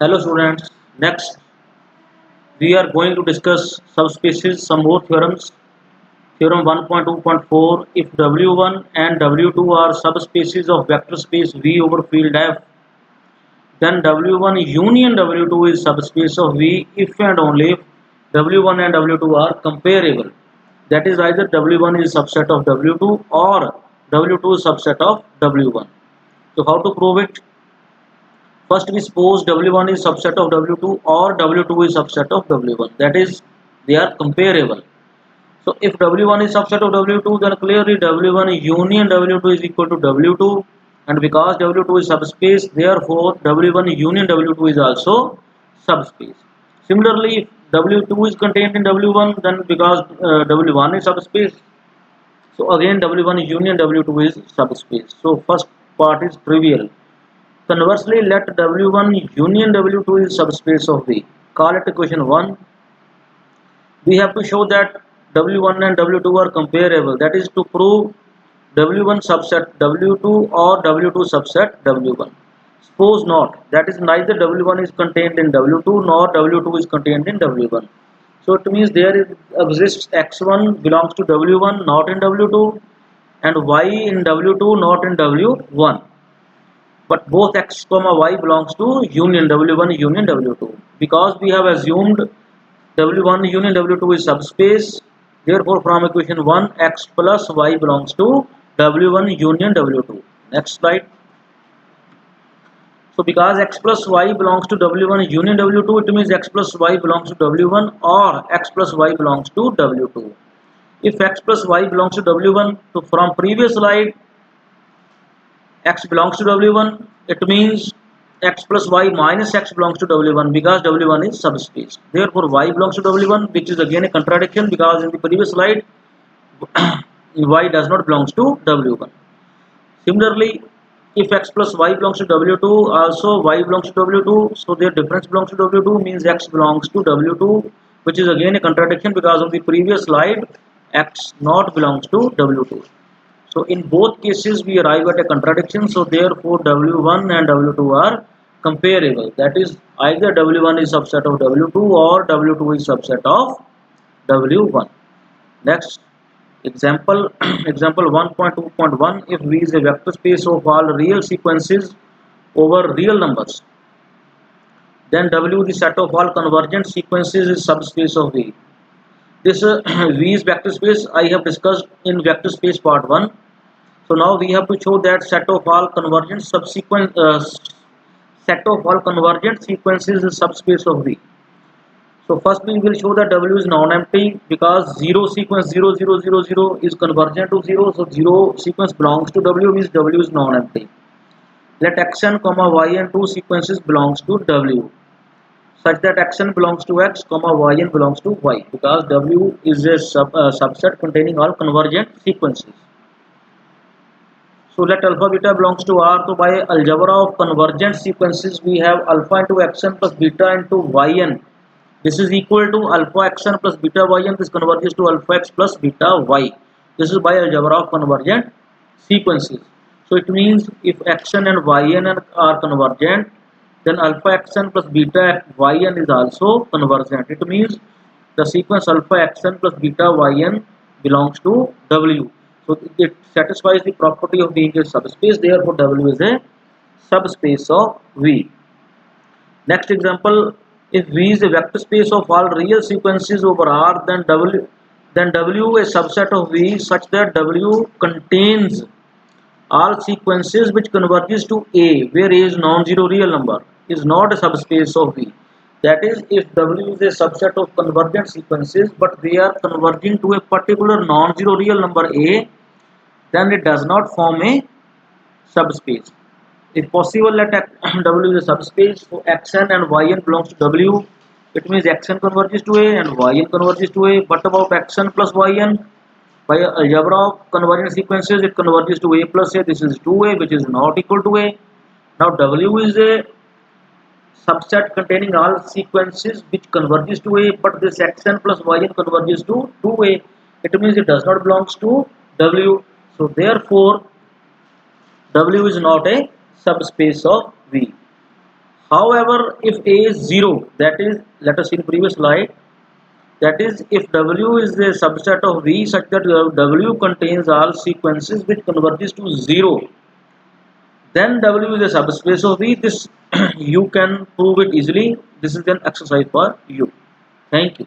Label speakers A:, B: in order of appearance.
A: Hello students, next we are going to discuss subspaces, some more theorems. Theorem 1.2.4, if W1 and W2 are subspaces of vector space V over field F, then W1 union W2 is subspace of V if and only if W1 and W2 are comparable. That is either W1 is subset of W2 or W2 is subset of W1. So how to prove it? First we suppose W1 is subset of W2 or W2 is subset of W1. That is, they are comparable. So if W1 is subset of W2, then clearly W1 union W2 is equal to W2, and because W2 is subspace, therefore W1 union W2 is also subspace. Similarly, if W2 is contained in W1, then because W1 is subspace, so again W1 union W2 is subspace. So first part is trivial. Conversely, let W1 union W2 is subspace of V. Call it equation 1. We have to show that W1 and W2 are comparable. That is to prove W1 subset W2 or W2 subset W1. Suppose not. That is neither W1 is contained in W2 nor W2 is contained in W1. So it means exists X1 belongs to W1 not in W2 and Y in W2 not in W1, but both x comma y belongs to union W1 union W2. Because we have assumed W1 union W2 is subspace, therefore from equation 1 x plus y belongs to W1 union W2. Next slide. So because x plus y belongs to W1 union W2, it means x plus y belongs to W1 or x plus y belongs to W2. If x plus y belongs to W1, so from previous slide x belongs to W1, it means x plus y minus x belongs to W1 because W1 is subspace. Therefore, y belongs to W1, which is again a contradiction because in the previous slide y does not belongs to W1. Similarly, if x plus y belongs to W2, also y belongs to W2, so their difference belongs to W2 means x belongs to W2, which is again a contradiction because of the previous slide x not belongs to W2. So in both cases we arrive at a contradiction. So therefore W1 and W2 are comparable. That is either W1 is subset of W2 or W2 is subset of W1. Next example, example 1.2.1, if V is a vector space of all real sequences over real numbers, then W the set of all convergent sequences is subspace of V. This V is vector space I have discussed in vector space part 1. So now we have to show that set of all convergent sequences is subspace of V. So first we will show that W is non-empty because 0 sequence 0 0 0 0 is convergent to 0. So 0 sequence belongs to W means W is non-empty. Let xn comma yn two sequences belongs to W such that xn belongs to x comma yn belongs to y because W is a subset containing all convergent sequences. So let alpha beta belongs to R. So by algebra of convergent sequences, we have alpha into xn plus beta into yn. This is equal to alpha xn plus beta yn. This converges to alpha x plus beta y. This is by algebra of convergent sequences. So it means if xn and yn are convergent, then alpha xn plus beta yn is also convergent. It means the sequence alpha xn plus beta yn belongs to W. So it satisfies the property of being a subspace. Therefore, W is a subspace of V. Next example: if V is a vector space of all real sequences over R, then W a subset of V such that W contains all sequences which converges to A, where A is non-zero real number, is not a subspace of V. That is, if W is a subset of convergent sequences, but they are converging to a particular non-zero real number A, then it does not form a subspace. If possible, let W is a subspace, so xn and yn belongs to W. It means xn converges to A and yn converges to A. But about xn plus yn, by algebra of convergent sequences, it converges to A plus A. This is 2A, which is not equal to A. Now W is a subset containing all sequences which converges to A, but this xn plus yn converges to 2A. It means it does not belongs to W. So therefore, W is not a subspace of V. However, if A is 0, that is, let us see in previous slide, that is, if W is a subset of V such that W contains all sequences which converges to 0, then W is a subspace of V. This you can prove it easily. This is an exercise for you. Thank you.